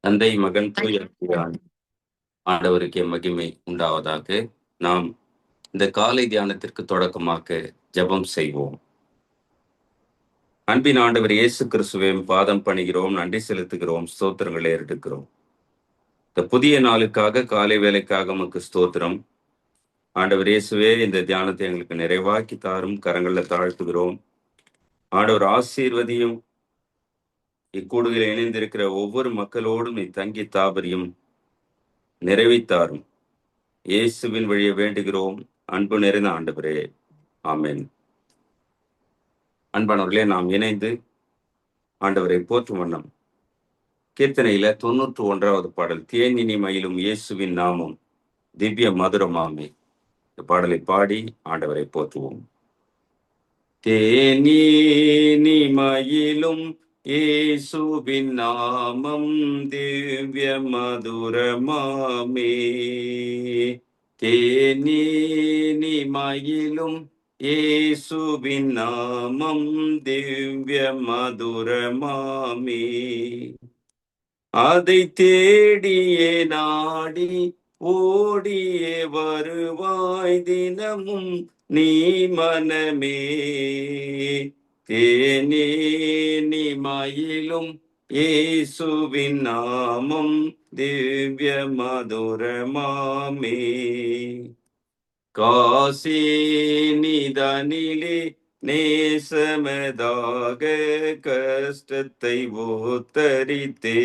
தந்தை, மகன், தூய ஆவியார் ஆண்டவருக்கே மகிமை உண்டாவதாக. நாம் இந்த காலை தியானத்திற்கு தொடக்கமாக ஜெபம் செய்வோம். அன்பின் ஆண்டவர் இயேசு கிறிஸ்துவின் பாதம் பணிகிறோம், நன்றி செலுத்துகிறோம், ஸ்தோத்திரங்களை எடுக்கிறோம். இந்த புதிய நாளுக்காக, காலை வேலைக்காக உமக்கு ஸ்தோத்திரம். ஆண்டவர் இயேசுவே, இந்த தியானத்தை எங்களுக்கு நிறைவாக்கி தாரும், கரங்களில் தாழ்த்துகிறோம். ஆண்டவர் ஆசீர்வதியும். இக்கூடுதலில் இணைந்திருக்கிற ஒவ்வொரு மக்களோடும் நீ தங்கி தாபரியும், நிறைவித்தாரும். இயேசுவின் வழியை வேண்டுகிறோம், அன்பு நிறைந்த ஆண்டவரே, ஆமென். அன்பானவர்களே, நாம் இணைந்து ஆண்டவரை போற்றும் வண்ணம் கீர்த்தனையில 91வது பாடல், தேனினி மயிலும் இயேசுவின் நாமம் திவ்ய மதுரமாமே, இந்த பாடலை பாடி ஆண்டவரை போற்றுவோம். தேனினி மயிலும் இயேசுவின் நாமம் திவ்ய மதுரமாமே, தேனினி மயிலும் இயேசுவின் நாமம் திவ்ய மதுரமாமே, அதை தேடியே நாடி ஓடியே வருவாய் தினமும் நீ மனமே, தேனேனி மயிலும் இயேசுவின் நாமம் திவ்ய மதுரமாமே, காசினிதனிலே நேசமதாக கஷ்டத்தை ஓத்தரித்தே,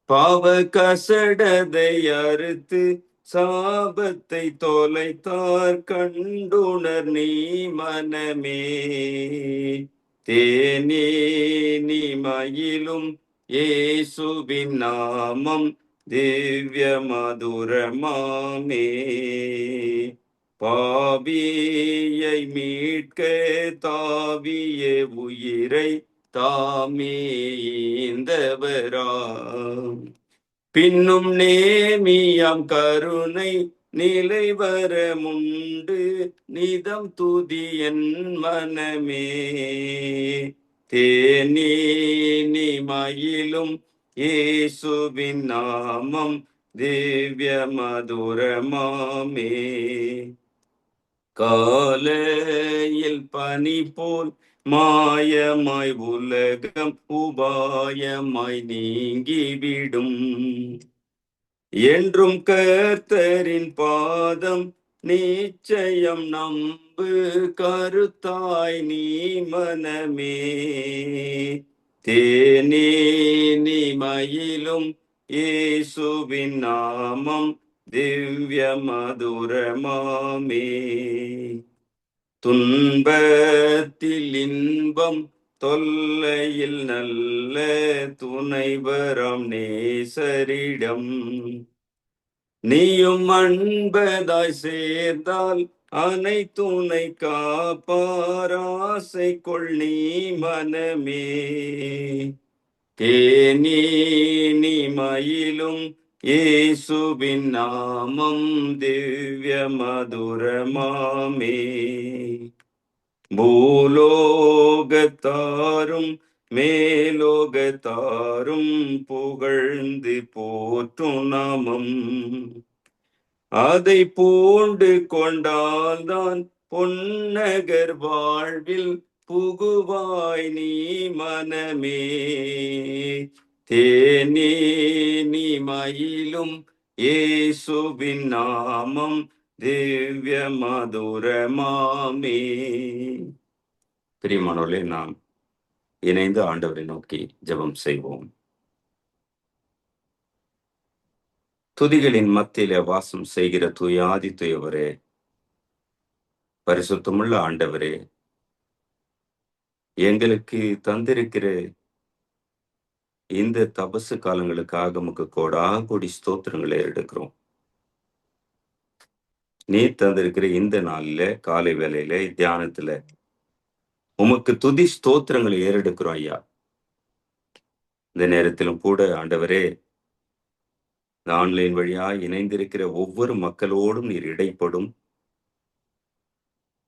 பாவ கசடதை அறுத்து சாபத்தை தொலைத்தார் கண்டுணர் நீ மனமே, தேனேனி மயிலும் இயேசுவின் நாமம் திவ்ய மதுரமாமே, பாவியை மீட்க தாவிய உயிரை தாமே ஈந்தவராம், பின்னும் நேமியாம் கருணை நிலைவரமுண்டு நிதம் துதியன் மனமே, தேனேனி மயிலும் இயேசுவின் நாமம் திவ்ய மதுரமாமே, காலையில் பனி போல் மாயமாய் உலகம் உபாயமாய் நீங்கிவிடும், என்றும் கர்த்தரின் பாதம் நிச்சயம் நம்பு கருத்தாய் நீ மனமே, தேனேனி மயிலும் இயேசுவின் நாமம் திவ்ய மதுரமாமே, துன்பத்தில் இன்பம் தொல்லையில் நல்ல துணைவரம் நேசரிடம் நீயும் அன்பதாய் சேர்ந்தால் அனைத்துணை காப்பாராசை கொள் நீ மனமே, தேனேனி மயிலும் இயேசுவின் நாமம் திவ்ய மதுரமாமே, பூலோகத்தாரும் மேலோகத்தாரும் புகழ்ந்து போற்றும் நாமம், அதை பூண்டு கொண்டால்தான் பொன்னகர் வாழ்வில் புகுவாய் நீ மனமே, தேனேனி மயிலும் இயேசுவின் நாமம் திவ்ய மதுரமாமே. பிரியமானவர்களே, நாம் இணைந்து ஆண்டவரை நோக்கி ஜெபம் செய்வோம். துதிகளின் மத்தியிலே வாசம் செய்கிற தூயாதி தூயவரே, பரிசுத்தமுள்ள ஆண்டவரே, எங்களுக்கு தந்திருக்கிற இந்த தபசு காலங்களுக்காக உமக்கு கோடி ஸ்தோத்திரங்களை எடுக்கிறோம். நீ தந்திருக்கிற இந்த நாளில காலை வேளையில தியானத்துல உமக்கு துதி ஸ்தோத்திரங்களை ஏறெடுக்கிறோம் ஐயா. இந்த நேரத்திலும் கூட ஆண்டவரே, இந்த ஆன்லைன் வழியா இணைந்திருக்கிற ஒவ்வொரு மக்களோடும் நீர் இடைப்படும்.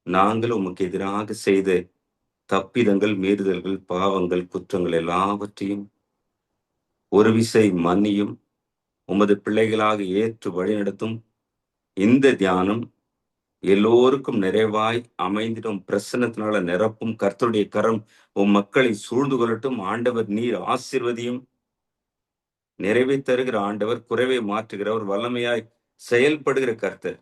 நாங்கள் உமக்கு எதிராக செய்த தப்பிதங்கள், மீறுதல்கள், பாவங்கள், குற்றங்கள் எல்லாவற்றையும் ஒரு விசை மன்னியும். உமது பிள்ளைகளாக ஏற்று வழிநடத்தும் இந்த தியானம் எல்லோருக்கும் நிறைவாய் அமைந்திடும். பிரசன்னத்தினால நிரப்பும். கர்த்தருடைய கரம் உம் மக்களை சூழ்ந்து கொள்ளட்டும். ஆண்டவர் நீர் ஆசீர்வதியும். நிறைவை தருகிற ஆண்டவர், குறைவை மாற்றுகிறவர், வல்லமையாய் செயல்படுகிற கர்த்தர்,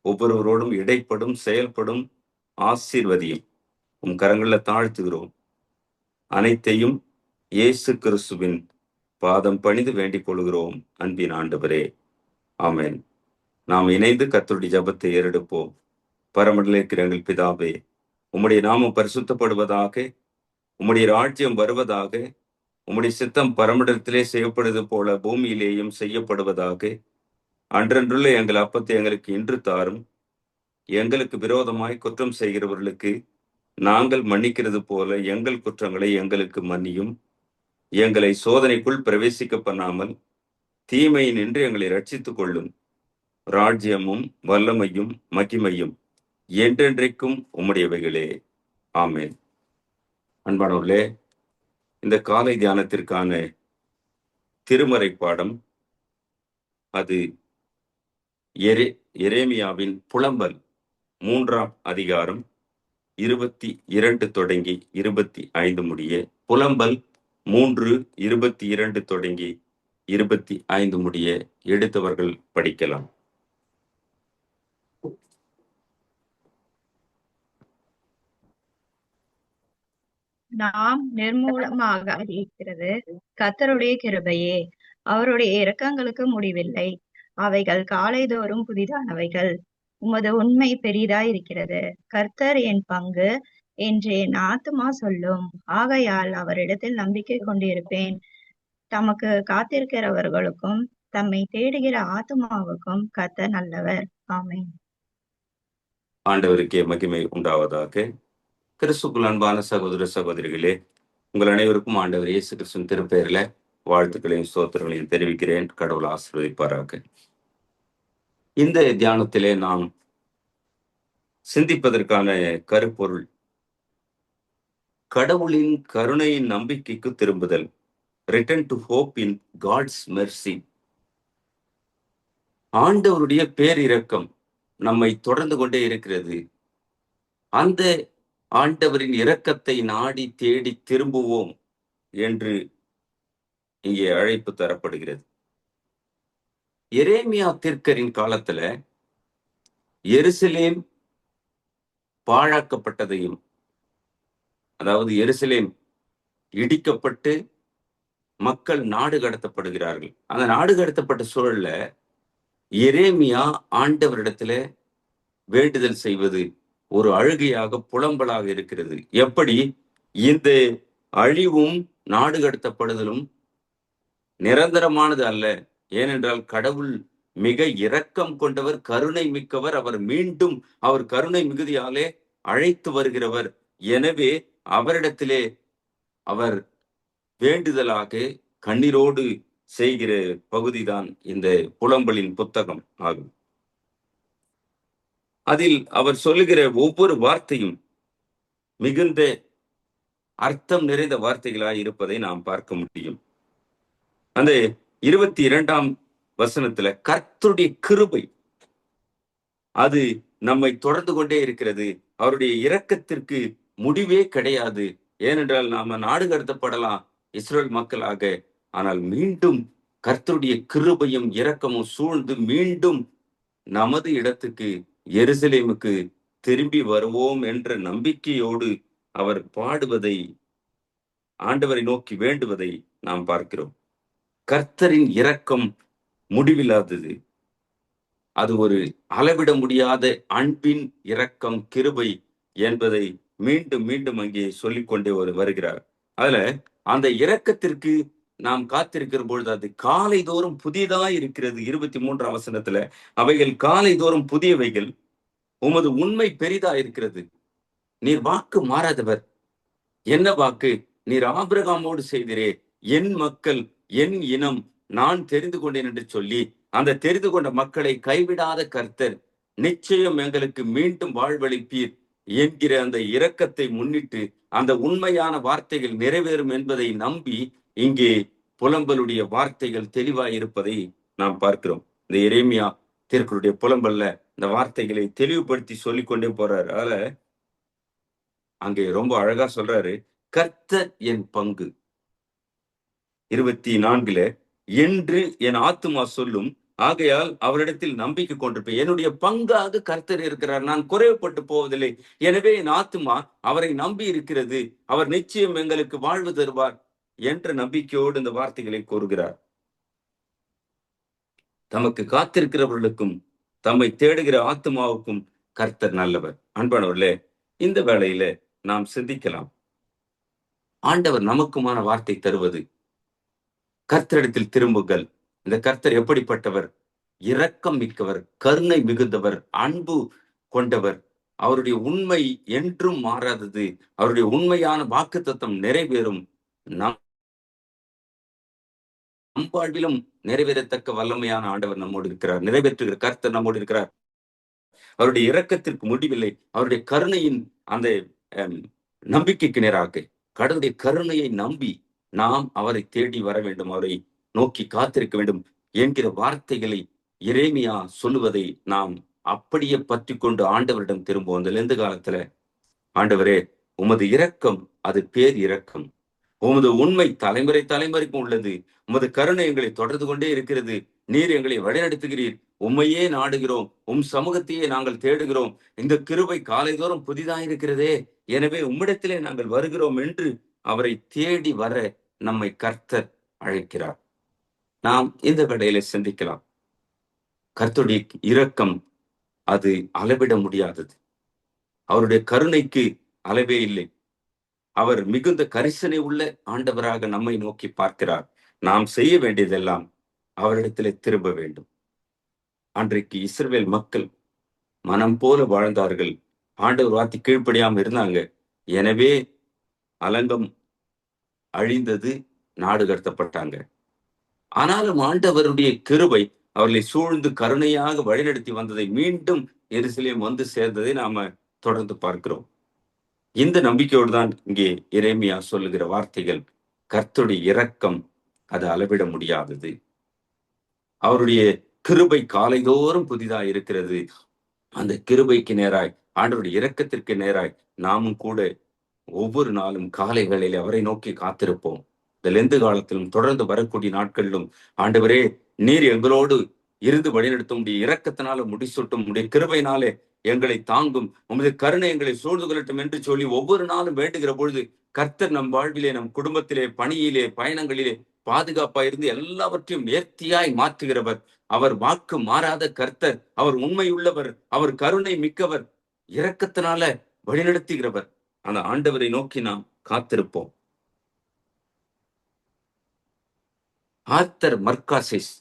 ஒவ்வொருவரோடும் இடைப்படும், செயல்படும். ஆசீர்வதியும். உம் கரங்கள்ல தாழ்த்துகிறோம். அனைத்தையும் இயேசு கிறிஸ்துவின் பாதம் பணிந்து வேண்டிக் கொள்கிறோம் அன்பின் ஆண்டவரே. ஆமென். நாம் இணைந்து கர்த்தருடைய ஜெபத்தை ஏறெடுப்போம். பரமண்டல இருக்கிற எங்கள் பிதாவே, உம்முடைய நாமம் பரிசுத்தப்படுவதாக, உம்முடைய ராஜ்யம் வருவதாக, உம்முடைய சித்தம் பரமண்டலத்திலே செய்யப்படுவது போல பூமியிலேயும் செய்யப்படுவதாக. அன்றன்றுள்ள எங்கள் அப்பத்தை எங்களுக்கு இன்று தாரும். எங்களுக்கு விரோதமாய் குற்றம் செய்கிறவர்களுக்கு நாங்கள் மன்னிக்கிறது போல எங்கள் குற்றங்களை எங்களுக்கு மன்னியும். எங்களை சோதனைக்குள் பிரவேசிக்க பண்ணாமல் தீமையை நின்று எங்களை ரட்சித்துக் கொள்ளும். ராஜ்யமும் வல்லமையும் மகிமையும் என்றென்றைக்கும் உம்முடையவைகளே. ஆமென். அன்பானவர்களே, இந்த காலை தியானத்திற்கான திருமறை பாடம் அது எரேமியாவின் புலம்பல் 3ஆம் அதிகாரம் 22 தொடங்கி 25 முடிய. புலம்பல் 3:22 தொடங்கி 25 முடிய எடுத்தவர்கள் படிக்கலாம். நாம் நிர்மூலமாக இருக்கிறது கர்த்தருடைய கிருபையே. அவருடைய இரக்கங்களுக்கு முடிவில்லை. அவைகள் காலைதோறும் புதிதானவைகள். உமது உண்மை பெரிதாய் இருக்கிறது. கர்த்தர் என் பங்கு என்று என் ஆத்துமா சொல்லும். ஆகையால் அவரிடத்தில் நம்பிக்கை கொண்டிருப்பேன். தமக்கு காத்திருக்கிறவர்களுக்கும் தம்மை தேடுகிற ஆத்துமாவுக்கும் கர்த்தர் நல்லவர். ஆமென். ஆண்டவருக்கே மகிமை உண்டாவதாக. கிறிஸ்துக்குள் அன்பான சகோதர சகோதரிகளே, உங்கள் அனைவருக்கும் ஆண்டவர் இயேசு கிறிஸ்துவின் திருப்பெயர்ல வாழ்த்துக்களையும் ஸ்தோத்திரங்களையும் தெரிவிக்கிறேன். கடவுள் ஆசீர்வதிப்பாராக. இந்த தியானத்திலே நாம் சிந்திப்பதற்கான கருப்பொருள் கடவுளின் கருணையின் நம்பிக்கைக்கு திரும்புதல். Return to hope in God's mercy. ஆண்டவருடைய பேரிரக்கம் நம்மை தொடர்ந்து கொண்டே இருக்கிறது. அந்த ஆண்டவரின் இரக்கத்தை நாடி தேடி திரும்புவோம் என்று இங்கே அழைப்பு தரப்படுகிறது. எரேமியா தீர்க்கரின் காலத்துல எருசலேம் பாழாக்கப்பட்டதையும், அதாவது எருசலேம் இடிக்கப்பட்டு மக்கள் நாடு கடத்தப்படுகிறார்கள். அந்த நாடு கடத்தப்பட்ட சூழல்ல எரேமியா ஆண்டவரிடத்துல வேண்டுதல் செய்வது ஒரு அழுகையாக, புலம்பலாக இருக்கிறது. எப்படி இந்த அழிவும் நாடு கடத்தப்படுதலும் நிரந்தரமானது அல்ல. ஏனென்றால் கடவுள் மிக இரக்கம் கொண்டவர், கருணை மிக்கவர். அவர் மீண்டும் அவர் கருணை மிகுதியாலே அழைத்து வருகிறவர். எனவே அவரிடத்திலே அவர் வேண்டுதலாக கண்ணீரோடு செய்கிற பகுதிதான் இந்த புலம்பலின் புத்தகம் ஆகும். அதில் அவர் சொல்லுகிற ஒவ்வொரு வார்த்தையும் மிகுந்த அர்த்தம் நிறைந்த வார்த்தைகளாய் இருப்பதை நாம் பார்க்க முடியும். அந்த 22ஆம் வசனத்துல கர்த்தருடைய கிருபை அது நம்மை தொடர்ந்து கொண்டே இருக்கிறது. அவருடைய இரக்கத்திற்கு முடிவே கிடையாது. ஏனென்றால் நாம நாடு கடத்தப்படலாம் இஸ்ரேல் மக்களாக, ஆனால் மீண்டும் கர்த்தருடைய கிருபையும் இரக்கமும் சூழ்ந்து மீண்டும் நமது இடத்துக்கு எருசலேமுக்கு திரும்பி வருவோம் என்ற நம்பிக்கையோடு அவர் பாடுவதை, ஆண்டவரை நோக்கி வேண்டுவதை நாம் பார்க்கிறோம். கர்த்தரின் இரக்கம் முடிவில்லாதது. அது ஒரு அளவிட முடியாத அன்பின் இரக்கம், கிருபை என்பதை மீண்டும் மீண்டும் அங்கே சொல்லிக்கொண்டே வருகிறார். அதுல அந்த இரக்கத்திற்கு நாம் காத்திருக்கிற பொழுது அது காலை தோறும் புதியதாய் இருக்கிறது. 23ஆம் வசனத்துல அவைகள் காலை தோறும் புதியவைகள். உமது உண்மை பெரிதா இருக்கிறது. நீர் வாக்கு மாறாதவர். என்ன வாக்கு? நீர் ஆபிரகாமோடு செய்திரே, என் மக்கள் என் இனம் நான் தெரிந்து கொண்டேன் என்று சொல்லி அந்த தெரிந்து கொண்ட மக்களை கைவிடாத கர்த்தர் நிச்சயம் எங்களுக்கு மீண்டும் வாழ்வளிப்பீர் என்கிற அந்த இரக்கத்தை முன்னிட்டு அந்த உண்மையான வார்த்தைகள் நிறைவேறும் என்பதை நம்பி இங்கே புலம்பலுடைய வார்த்தைகள் தெளிவாய் இருப்பதை நாம் பார்க்கிறோம். இந்த எரேமியா தீர்க்கருடைய புலம்பல்ல இந்த வார்த்தைகளை தெளிவுபடுத்தி சொல்லிக்கொண்டே போறாரு. அதனால அங்கே ரொம்ப அழகா சொல்றாரு, கர்த்தர் என் பங்கு. 24 என்று என் ஆத்துமா சொல்லும், ஆகையால் அவரிடத்தில் நம்பிக்கை கொண்டிருப்பேன். என்னுடைய பங்காக கர்த்தர் இருக்கிறார், நான் குறைவுபட்டு போவதில்லை. எனவே என் ஆத்துமா அவரை நம்பி இருக்கிறது, அவர் நிச்சயம் எங்களுக்கு வாழ்வு தருவார் என்ற நம்பிக்கையோடு இந்த வார்த்தைகளை கூறுகிறார். தமக்கு காத்திருக்கிறவர்களுக்கும் தம்மை தேடுகிற ஆத்துமாவுக்கும் கர்த்தர் நல்லவர். அன்பானவர்களே, இந்த வேளையில நாம் சிந்திக்கலாம். ஆண்டவர் நமக்குமான வார்த்தை தருவது, கர்த்தரிடத்தில் திரும்புங்கள். இந்த கர்த்தர் எப்படிப்பட்டவர்? இரக்கம் மிக்கவர், கருணை மிகுந்தவர், அன்பு கொண்டவர். அவருடைய உண்மை என்றும் மாறாதது. அவருடைய உண்மையான வாக்குத்தத்தம் நிறைவேறும். நம் வாழ்விலும் நிறைவேறத்தக்க வல்லமையான ஆண்டவர் நம்மோடு இருக்கிறார். நிறைவேற்றுகிற கர்த்தர் நம்மோடு இருக்கிறார். அவருடைய இரக்கத்திற்கு முடிவில்லை. அவருடைய கருணையின் அந்த நம்பிக்கைக்கு நேராக கடவுளுடைய கருணையை நம்பி நாம் அவரை தேடி வர வேண்டும், அவரை நோக்கி காத்திருக்க வேண்டும் என்கிற வார்த்தைகளை எரேமியா சொல்லுவதை நாம் அப்படியே பற்றி கொண்டு ஆண்டவரிடம் திரும்புவோம். அந்த லெந்து காலத்துல, ஆண்டவரே, உமது இரக்கம் அது பேர் இரக்கம், உமது உண்மை தலைமுறை தலைமுறைக்கும் உள்ளது, உமது கருணை எங்களை தொடர்ந்து கொண்டே இருக்கிறது, நீர் எங்களை வழிநடத்துகிறீர், உம்மையே நாடுகிறோம், உம் சமூகத்தையே நாங்கள் தேடுகிறோம், இந்த கிருபை காலைதோறும் புதிதாயிருக்கிறதே, எனவே உம்மிடத்திலே நாங்கள் வருகிறோம் என்று அவரை தேடி வர நம்மை கர்த்தர் அழைக்கிறார். நாம் இந்த வேளையில சிந்திக்கலாம். கர்த்தருடைய இரக்கம் அது அளவிட முடியாதது. அவருடைய கருணைக்கு அளவே இல்லை. அவர் மிகுந்த கரிசனை உள்ள ஆண்டவராக நம்மை நோக்கி பார்க்கிறார். நாம் செய்ய வேண்டியதெல்லாம் அவரிடத்திலே திரும்ப வேண்டும். அன்றைக்கு இஸ்ரவேல் மக்கள் மனம் போல வாழ்ந்தார்கள். ஆண்டவர் வார்த்தை கீழ்ப்படியாம இருந்தாங்க. எனவே அலங்கம் அழிந்தது, நாடு கடத்தப்பட்டாங்க. ஆனாலும் ஆண்டவருடைய கிருபை அவர்களை சூழ்ந்து கருணையாக வழிநடத்தி வந்ததை, மீண்டும் எருசலேம் வந்து சேர்ந்ததை நாம தொடர்ந்து பார்க்கிறோம். இந்த நம்பிக்கையோடு தான் இங்கே எரேமியா சொல்லுகிற வார்த்தைகள். கர்த்தருடைய இரக்கம் அது அளவிட முடியாதது. அவருடைய கிருபை காலைதோறும் புதிதாக இருக்கிறது. அந்த கிருபைக்கு நேராய், ஆண்டவருடைய இரக்கத்திற்கு நேராய் நாமும் கூட ஒவ்வொரு நாளும் காலை வேளையில அவரை நோக்கி காத்திருப்போம். இந்த லெந்து காலத்திலும் தொடர்ந்து வரக்கூடிய நாட்களிலும், ஆண்டவரே, நீர் எங்களோடு இருந்து வழிநடத்தும், உடைய இரக்கத்தினால முடிசூட்டும், உடைய கிருபையினாலே எங்களை தாங்கும், உமது கருணை எங்களை சூழ்ந்து கொள்ளட்டும் என்று சொல்லி ஒவ்வொரு நாளும் வேண்டுகிற பொழுது கர்த்தர் நம் வாழ்விலே, நம் குடும்பத்திலே, பணியிலே, பயணங்களிலே பாதுகாப்பா இருந்து எல்லாவற்றையும் நேர்த்தியாய் மாற்றுகிறவர். அவர் வாக்கு மாறாத கர்த்தர், அவர் உண்மை உள்ளவர், அவர் கருணை மிக்கவர், இரக்கத்தினால வழிநடத்துகிறவர். அந்த ஆண்டவரை நோக்கி நாம் காத்திருப்போம். ஆர்தர் மர்காசிஸ்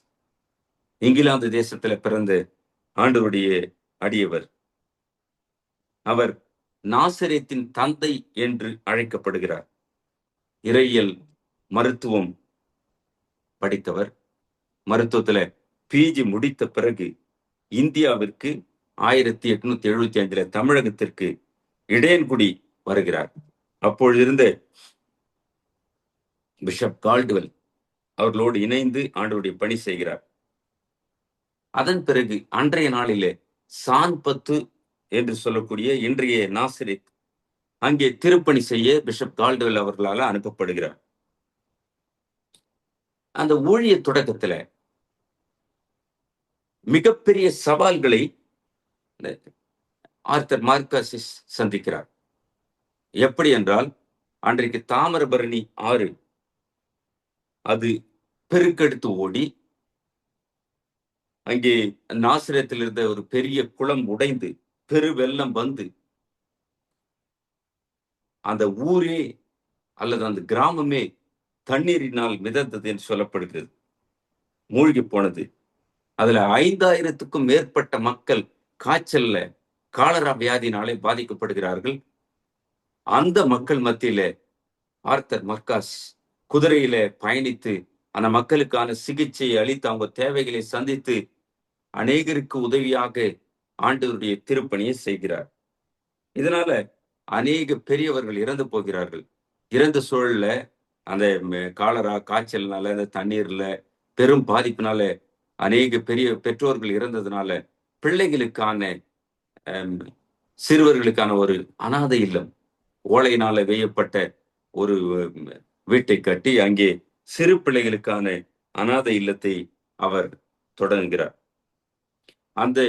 இங்கிலாந்து தேசத்துல பிறந்த ஆண்டவருடைய அடியவர். அவர் நாசரேத்தின் தந்தை என்று அழைக்கப்படுகிறார். இறையியல் மருத்துவம் படித்தவர். மருத்துவத்துல பிஜி முடித்த பிறகு இந்தியாவிற்கு 1875 தமிழகத்திற்கு இடையன்குடி வருகிறார். அப்பொழுதிருந்த பிஷப் கால்டுவெல் அவர்களோடு இணைந்து ஆண்டவருடைய பணி செய்கிறார். அதன் பிறகு அன்றைய நாளிலே சான்பத்து என்று சொல்லக்கூடிய இன்றைய நாசரேத், அங்கே திருப்பணி செய்ய பிஷப் கால்டுவெல் அவர்களால் அனுப்பப்படுகிறார். அந்த ஊழிய தொடக்கத்துல மிகப்பெரிய சவால்களை ஆர்தர் மர்காசிஸ் சந்திக்கிறார். எப்படி என்றால், அன்றைக்கு தாமிரபரணி ஆறு அது பெருக்கெடுத்து ஓடி, அங்கே நாசரேத்தில் இருந்த ஒரு பெரிய குளம் உடைந்து பெருவெள்ளம் வந்து அந்த ஊரே அல்லது அந்த கிராமமே தண்ணீரினால் மிதந்தது என்று சொல்லப்படுகிறது. மூழ்கி போனது. அதுல 5000க்கும் மேற்பட்ட மக்கள் காய்ச்சல்ல, காலரா வியாதினாலே பாதிக்கப்படுகிறார்கள். அந்த மக்கள் மத்தியில ஆர்தர் மர்காஸ் குதிரையில பயணித்து அந்த மக்களுக்கான சிகிச்சையை அளித்து, அவங்க தேவைகளை சந்தித்து, அநேகருக்கு உதவியாக ஆண்டவருடைய திருப்பணியை செய்கிறார். இதனால அநேக பெரியவர்கள் இறந்து போகிறார்கள். இறந்த சூழல்ல அந்த காலரா காய்ச்சல்னால, அந்த தண்ணீர்ல பெரும் பாதிப்பினால அநேக பெரிய பெற்றோர்கள் இறந்ததுனால பிள்ளைகளுக்கான சிறுவர்களுக்கான ஒரு அனாதை இல்லம், ஓலையினால வேயப்பட்ட ஒரு வீட்டை கட்டி அங்கே சிறு பிள்ளைகளுக்கான அனாதை இல்லத்தை அவர் தொடங்குகிறார். அந்த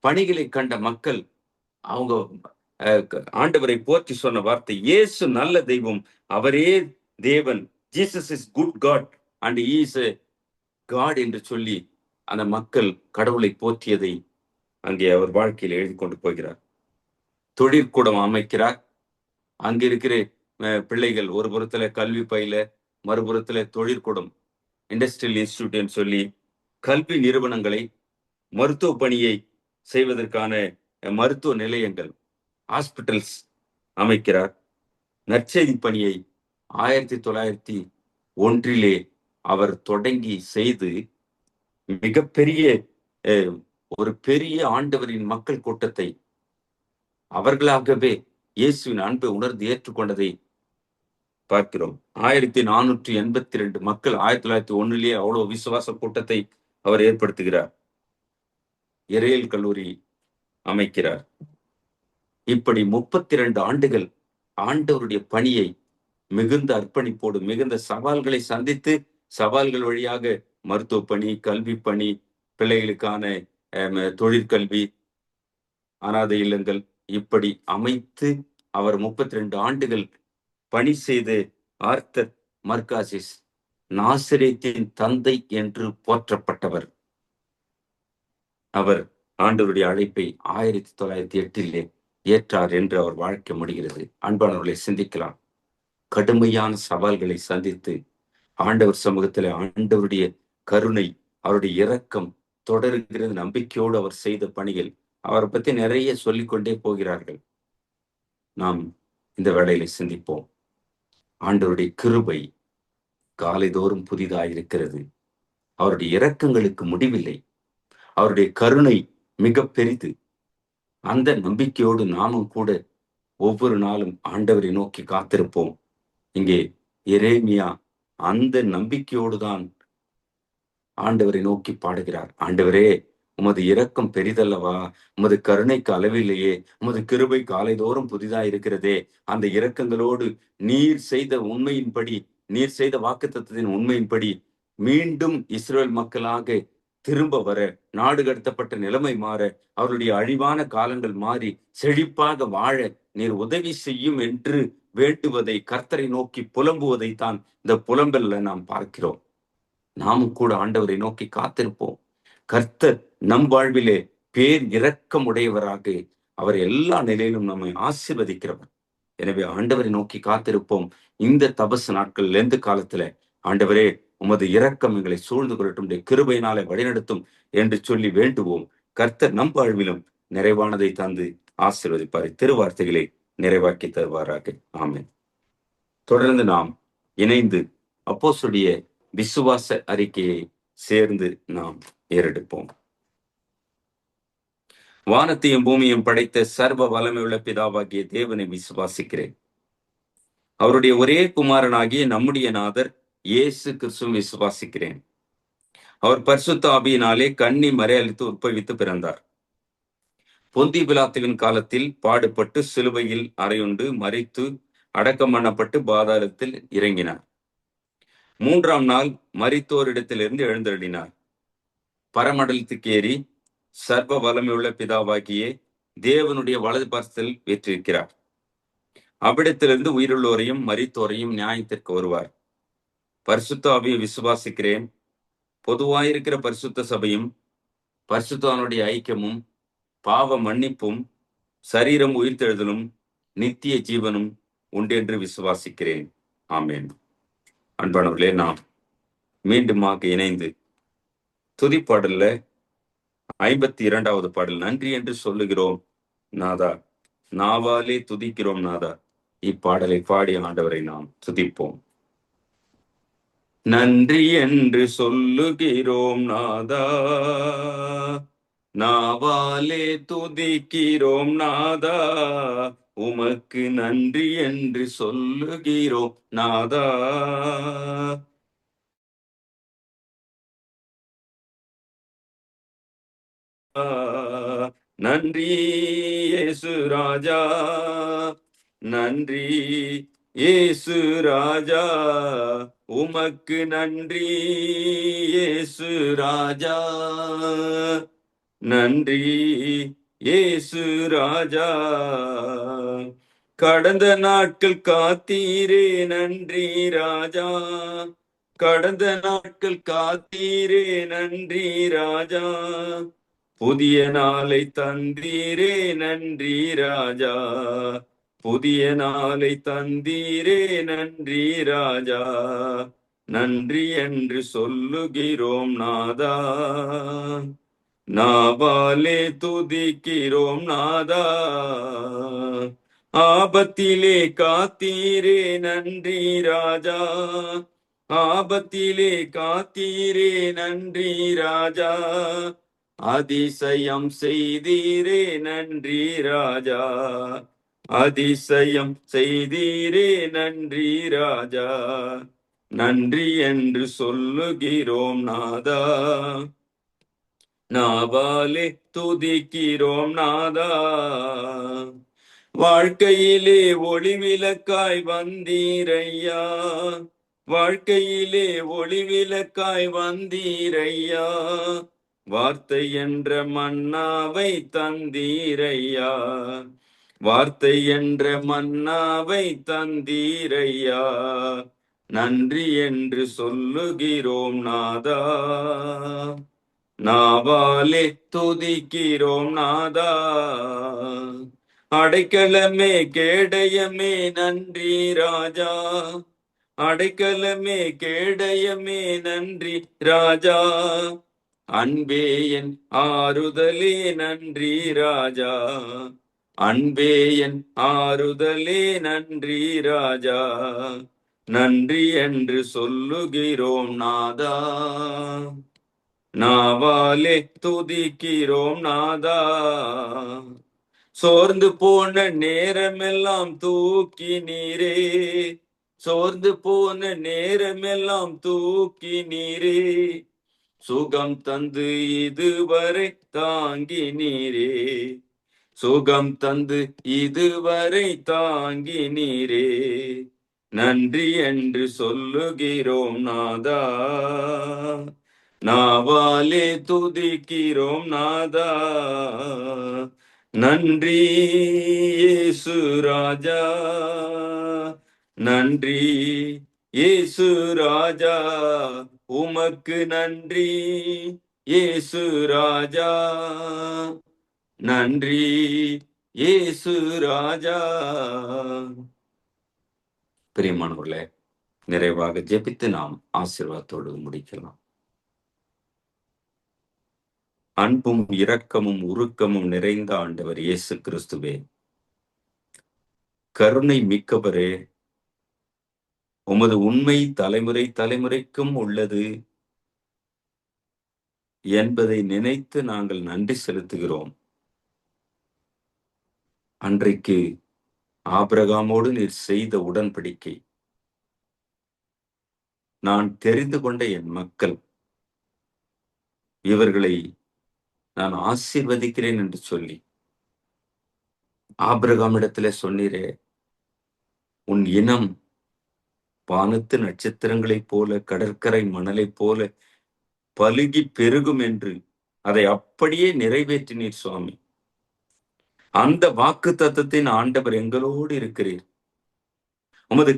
பணிகளை கண்ட மக்கள் அவங்க ஆண்டவரை போற்றி சொன்ன வார்த்தை, இயேசு நல்ல தெய்வம், அவரே தேவன், Jesus is good God and he is a God என்று சொல்லி அந்த மக்கள் கடவுளை போற்றியதை அங்கே அவர் வாழ்க்கையில் எழுதி கொண்டு போகிறார். தொழிற்கூடம் அமைக்கிறார். அங்க இருக்கிற பிள்ளைகள் ஒரு புறத்துல கல்வி பயில, மறுபுறத்துல தொழிற்கூடம், இண்டஸ்ட்ரியல் இன்ஸ்டிடியூட் சொல்லி கல்வி நிறுவனங்களை, மருத்துவ பணியை செய்வதற்கான மருத்துவ நிலையங்கள், ஹாஸ்பிட்டல்ஸ் அமைக்கிறார். நற்செய்தி பணியை 1901 அவர் தொடங்கி செய்து மிகப்பெரிய ஒரு பெரிய ஆண்டவரின் மக்கள் கூட்டத்தை அவர்களாகவே இயேசுவின் அன்பை உணர்ந்து ஏற்றுக்கொண்டதை பார்க்கிறோம். 1482 மக்கள் 1901 அவ்வளவு விசுவாச கூட்டத்தை அவர் ஏற்படுத்துகிறார். இறையியல் கல்லூரி அமைக்கிறார். இப்படி 32 ஆண்டுகள் ஆண்டவருடைய பணியை மிகுந்த அர்ப்பணிப்போடு, மிகுந்த சவால்களை சந்தித்து, சவால்கள் வழியாக மருத்துவ பணி, கல்வி பணி, பிள்ளைகளுக்கான தொழிற்கல்வி, அனாதை இல்லங்கள் இப்படி அமைத்து அவர் 32 ஆண்டுகள் பணி செய்து ஆர்த்தர் மர்காசிஸ் நாசரேத்தின் தந்தை என்று போற்றப்பட்டவர். அவர் ஆண்டவருடைய அழைப்பை 1908 ஏற்றார் என்று அவர் வாழ்க்கை முடிகிறது. அன்பானவர்களை சிந்திக்கலாம். கடுமையான சவால்களை சந்தித்து ஆண்டவர் சமூகத்தில் ஆண்டவருடைய கருணை, அவருடைய இரக்கம் தொடர்கிறது நம்பிக்கையோடு அவர் செய்த பணிகள், அவரை பத்தி நிறைய சொல்லிக்கொண்டே போகிறார்கள். நாம் இந்த வேளையில சிந்திப்போம். ஆண்டவருடைய கிருபை காலைதோறும் புதிதாயிருக்கிறது. அவருடைய இரக்கங்களுக்கு முடிவில்லை. அவருடைய கருணை மிக பெரிது. அந்த நம்பிக்கையோடு நாமும் கூட ஒவ்வொரு நாளும் ஆண்டவரை நோக்கி காத்திருப்போம். இங்கே எரேமியா அந்த நம்பிக்கையோடு தான் ஆண்டவரை நோக்கி பாடுகிறார். ஆண்டவரே, உமது இரக்கம் பெரிதல்லவா, உமது கருணைக்கு அளவில்லையே, உமது கிருபை காலைதோறும் புதிதா இருக்கிறதே. அந்த இரக்கங்களோடு நீர் செய்த உண்மையின்படி, நீர் செய்த வாக்குத்தத்தத்தின் உண்மையின்படி மீண்டும் இஸ்ரேல் மக்களாக திரும்ப வர, நாடு கடத்தப்பட்ட நிலைமை மாற, அவருடைய அழிவான காலங்கள் மாறி செழிப்பாக வாழ நீர் உதவி செய்யும் என்று வேண்டுவதை, கர்த்தரை நோக்கி புலம்புவதை தான் இந்த புலம்பல்ல நாம் பார்க்கிறோம். நாமும் கூட ஆண்டவரை நோக்கி காத்திருப்போம். கர்த்தர் நம் வாழ்விலே பேர் இரக்கம் உடையவராக அவர் எல்லா நிலையிலும் நம்மை ஆசீர்வதிக்கிறவர். எனவே ஆண்டவரை நோக்கி காத்திருப்போம். இந்த தபசு நாட்கள் லெந்து காலத்துல ஆண்டவரே, உமது இரக்கம் எங்களை சூழ்ந்து கொள்ளட்டும், கிருபையினாலே வழிநடத்தும் என்று சொல்லி வேண்டுவோம். கர்த்தர் நம் வாழ்விலும் நிறைவானதை தந்து ஆசீர்வதிப்பார். திருவார்த்தைகளை நிறைவாக்கி தருவாராக. ஆமென். தொடர்ந்து நாம் இணைந்து அப்போஸ்தலருடைய விசுவாச அறிக்கையை சேர்ந்து நாம் ஏறெடுப்போம். வானத்தையும் பூமியும் படைத்த சர்வ வல்லமையுள்ள பிதாவாகிய தேவனை விசுவாசிக்கிறேன். அவருடைய ஒரே குமாரனாகிய நம்முடைய நாதர் இயேசு கிறிஸ்துவை விசுவாசிக்கிறேன். அவர் பரிசுத்த ஆவியினாலே கன்னி மறையளித்து உற்பவித்து பிறந்தார். பொந்தி பிலாத்துவின் காலத்தில் பாடுபட்டு சிலுவையில் அறையுண்டு மரித்து அடக்கம் பண்ணப்பட்டு பாதாளத்தில் இறங்கினார். 3ஆம் நாள் மரித்தோரிடத்திலிருந்து எழுந்தருளினார். பரமண்டலத்துக்கு ஏறி சர்வ வல்லமையுள்ள பிதாவாகிய தேவனுடைய வலது பார்சத்தில் வீற்றிருக்கிறார். அவ்விடத்திலிருந்து உயிருள்ளோரையும் மரித்தோரையும் நியாயத்திற்கு வருவார். பரிசுத்த ஆவியை விசுவாசிக்கிறேன். பொதுவாயிருக்கிற பரிசுத்த சபையும் பரிசுத்தவானுடைய ஐக்கியமும் பாவ மன்னிப்பும் சரீரம் உயிர்த்தெழுதலும் நித்திய ஜீவனும் உண்டென்று விசுவாசிக்கிறேன். ஆமென். அன்பானவர்களே, நாம் மீண்டுமாக இணைந்து துதிப்பாடல்ல 52வது பாடல், நன்றி என்று சொல்லுகிறோம் நாதா, நாவாலே துதிக்கிறோம் நாதா, இப்பாடலை பாடி ஆண்டவரை நாம் துதிப்போம். நன்றி என்று சொல்லுகிறோம் நாதா, நாவாலே துதிக்கிறோம் நாதா, உமக்கு நன்றி என்று சொல்லுகிறோம் நாதா. நன்றி இயேசு ராஜா, நன்றி இயேசு ராஜா, உமக்கு நன்றி இயேசு ராஜா, நன்றி இயேசு ராஜா. கடந்த நாட்கள் காத்தீரே நன்றி ராஜா, கடந்த நாட்கள் காத்தீரே நன்றி ராஜா, புதிய நாளை தந்தீரே நன்றி ராஜா, புதிய நாளை தந்தீரே நன்றி ராஜா, நன்றி என்று சொல்லுகிறோம் நாதா, நாவாலே துதிக்கிறோம் நாதா, ஆபத்திலே காத்தீரே நன்றி ராஜா, ஆபத்திலே காத்தீரே நன்றி ராஜா, அதிசயம் செய்தீரே நன்றி ராஜா, அதிசயம் செய்தீரே நன்றி ராஜா, நன்றி என்று சொல்லுகிறோம் நாதா, நாவாலே துதிக்கிறோம் நாதா. வாழ்க்கையிலே ஒளிவிளக்காய் வந்தீரையா, வாழ்க்கையிலே ஒளிவிளக்காய் வந்தீரையா, வார்த்தை என்ற மன்னாவை தந்தீரையா, வார்த்தை என்ற மன்னாவை தந்தீரையா, நன்றி என்று சொல்லுகிறோம் நாதா, நாவாலே துதிக்கிறோம் நாதா. அடைக்கலமே கேடயமே நன்றி ராஜா, அடைக்கலமே கேடயமே நன்றி ராஜா, அன்பே என் ஆறுதலே நன்றி ராஜா, அன்பே என் ஆறுதலே நன்றி ராஜா, நன்றி என்று சொல்லுகிறோம் நாதா, நாவாலே துதிக்கிறோம் நாதா. சோர்ந்து போன நேரமெல்லாம் தூக்கி நீரே, சோர்ந்து போன நேரமெல்லாம் தூக்கி நீரே, சுகம் தந்து இதுவரை தாங்கி நீரே, சுகம் தந்து இதுவரை தாங்கி நீரே, நன்றி என்று சொல்லுகிறோம் நாதா, நாவாலே துதிக்கிறோம் நாதா, நன்றி இயேசு ராஜா, நன்றி இயேசு ராஜா, உமக்கு நன்றி இயேசு ராஜா, நன்றி இயேசு ராஜா. பிரியமானவர்களே, நிறைவாக ஜெபித்து நாம் ஆசீர்வாதத்தோடு முடிக்கலாம். அன்பும் இரக்கமும் உருக்கமும் நிறைந்த ஆண்டவர் இயேசு கிறிஸ்துவே, கருணை மிக்கவரே, உமது உண்மை தலைமுறை தலைமுறைக்கும் உள்ளது என்பதை நினைத்து நாங்கள் நன்றி செலுத்துகிறோம். அன்றைக்கு ஆபிரகாமோடு நீர் செய்த உடன்படிக்கை, நான் தெரிந்து கொண்ட என் மக்கள், இவர்களை நான் ஆசீர்வதிக்கிறேன் என்று சொல்லி ஆபிரகாமிடத்திலே சொன்னீரே, உன் இனம் வானத்து நட்சத்திரங்களைப் போல கடற்கரை மணலைப் போல பலுகி பெருகும் என்று அதை அப்படியே நிறைவேற்றினீர் சுவாமி. அந்த வாக்கு தத்தத்தின் ஆண்டவர் எங்களோடு இருக்கிறீர். உமது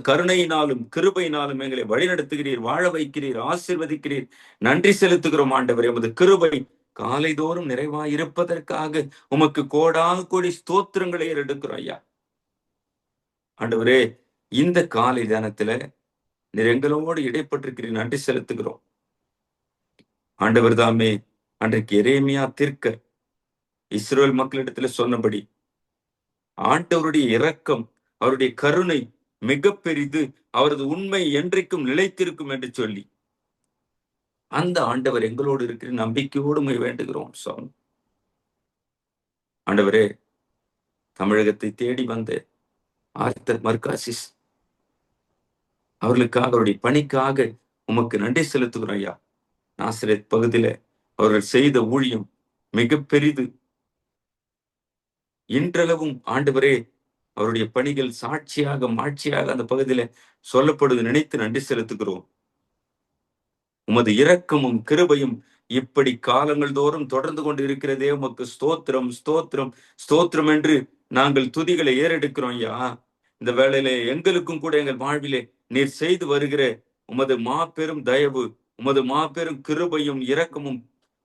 கருணையினாலும் கிருபையினாலும் எங்களை வழிநடத்துகிறீர், வாழ வைக்கிறீர், ஆசீர்வதிக்கிறீர். நன்றி செலுத்துகிறோம் ஆண்டவர். உமது கிருபை காலைதோறும் நிறைவாய் இருப்பதற்காக உமக்கு கோடி ஸ்தோத்திரங்களை எடுக்கிறோம் ஐயா. ஆண்டவரே, இந்த காலை தினத்துல நீர் எங்களோடு இடைப்பட்டிருக்கிறீர், நன்றி செலுத்துகிறோம் ஆண்டவர் தாமே. அன்றைக்கு எரேமியா தீர்க்கர் இஸ்ரேல் மக்களிடத்துல சொன்னபடி, ஆண்டவருடைய இரக்கம், அவருடைய கருணை மிக பெரிது, அவரது உண்மை என்றைக்கும் நிலைத்திருக்கும் என்று சொல்லி அந்த ஆண்டவர் எங்களோடு இருக்கிற நம்பிக்கையோடு வேண்டுகிறோம் சுவாமி. ஆண்டவரே, தமிழகத்தை தேடி வந்த ஆர்த்தர் மர்காசிஸ் அவர்களுக்காக, அவருடைய பணிக்காக உமக்கு நன்றி செலுத்துகிறோம் ஐயா. நாசரேத் பகுதியில அவர்கள் செய்த ஊழியம் மிக பெரிது. இன்றளவும் ஆண்டவரே அவருடைய பணிகள் சாட்சியாக மாட்சியாக அந்த பகுதியில சொல்லப்படுவது நினைத்து நன்றி செலுத்துகிறோம். உமது இரக்கமும் கிருபையும் இப்படி காலங்கள் தோறும் தொடர்ந்து கொண்டு இருக்கிறதே, உமக்கு ஸ்தோத்திரம் ஸ்தோத்திரம் ஸ்தோத்திரம் என்று நாங்கள் துதிகளை ஏறெடுக்கிறோம் ஐயா. இந்த வேளையிலே எங்களுக்கும் கூட எங்கள் வாழ்விலே நீர் செய்து வருகிற உமது மாபெரும் தயவு, உமது மாபெரும் கிருபையும் இரக்கமும்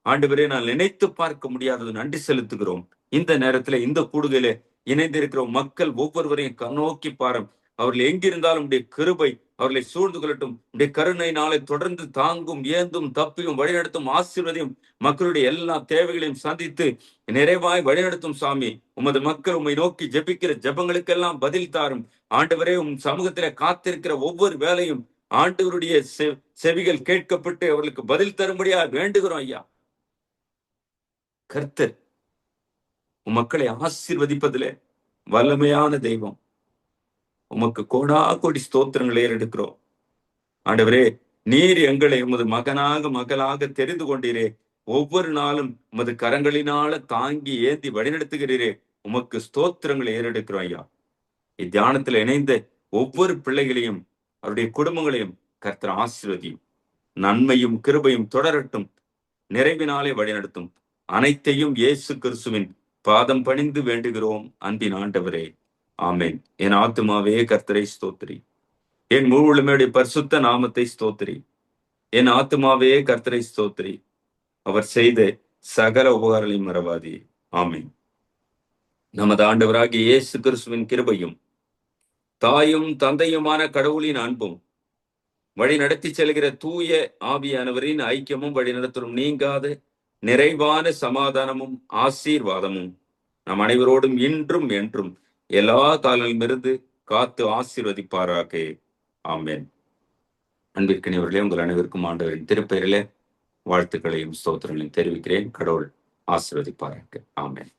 ஆண்டவரே நான் நினைத்து பார்க்க முடியாதது நன்றி செலுத்துகிறோம். இந்த நேரத்துல இந்த கூடுகையில இணைந்திருக்கிற மக்கள் ஒவ்வொருவரையும் கண்ணோக்கி பாரும். அவர்கள் எங்கிருந்தாலும் உடைய கிருபை அவர்களை சூழ்ந்து கொள்ளட்டும். உடைய கருணை நாளை தொடர்ந்து தாங்கும், ஏந்தும், தப்பியும், வழிநடத்தும், ஆசீர்வதியும், மக்களுடைய எல்லா தேவைகளையும் சந்தித்து நிறைவாய் வழிநடத்தும் சாமி. உமது மக்கள் உம்மை நோக்கி ஜெபிக்கிற ஜெபங்களுக்கெல்லாம் பதில் தாரும் ஆண்டவரே. உம் சமூகத்தில காத்திருக்கிற ஒவ்வொரு வேலையும் ஆண்டவருடைய செவிகள் கேட்கப்பட்டு அவர்களுக்கு பதில் தரும்படியா வேண்டுகிறோம் ஐயா. கர்த்தர் உம் மக்களை ஆசீர்வதிப்பதிலே வல்லமையான தெய்வம். உமக்கு கோடா கோடி ஸ்தோத்திரங்களை ஏறெடுக்கிறோம் ஆண்டவரே. நீர் எங்களை உமது மகனாக மகளாக தெரிந்து கொண்டீரே. ஒவ்வொரு நாளும் உமது கரங்களினால தாங்கி ஏந்தி வழிநடத்துகிறீரே. உமக்கு ஸ்தோத்திரங்களை ஏறெடுக்கிறோம் ஐயா. இத்தியானத்தில் இணைந்த ஒவ்வொரு பிள்ளைகளையும் அவருடைய குடும்பங்களையும் கர்த்தர் ஆசீர்வதியும். நன்மையும் கிருபையும் தொடரட்டும், நிறைவினாலே வழிநடத்தும். அனைத்தையும் இயேசு கிறிஸ்துவின் பாதம் பணிந்து வேண்டுகிறோம் அன்பின் ஆண்டவரே, ஆமென். என் ஆத்துமாவே கர்த்தரை ஸ்தோத்திரி, என் முழுமையுடைய பரிசுத்த நாமத்தை ஸ்தோத்திரி. என் ஆத்துமாவே கர்த்தரை ஸ்தோத்திரி, அவர் செய்த சகல உபகாரங்களையும் மறவாதே. ஆமென். நமது ஆண்டவராகிய இயேசு கிறிஸ்துவின் கிருபையும் தாயும் தந்தையுமான கடவுளின் அன்பும் வழி நடத்தி செல்கிற தூய ஆவியானவரின் ஐக்கியமும் வழிநடத்தலும் நீங்காத நிறைவான சமாதானமும் ஆசீர்வாதமும் நம் அனைவரோடும் இன்றும் என்றும் எல்லா காலங்களிலிருந்து காத்து ஆசீர்வதிப்பாராக. ஆமென். அன்பிற்கினியவர்களே, உங்கள் அனைவருக்கும் ஆண்டவரின் திருப்பெயரிலே வாழ்த்துக்களையும் ஸ்தோத்திரங்களையும் தெரிவிக்கிறேன். கடவுள் ஆசீர்வதிப்பாராக. ஆமென்.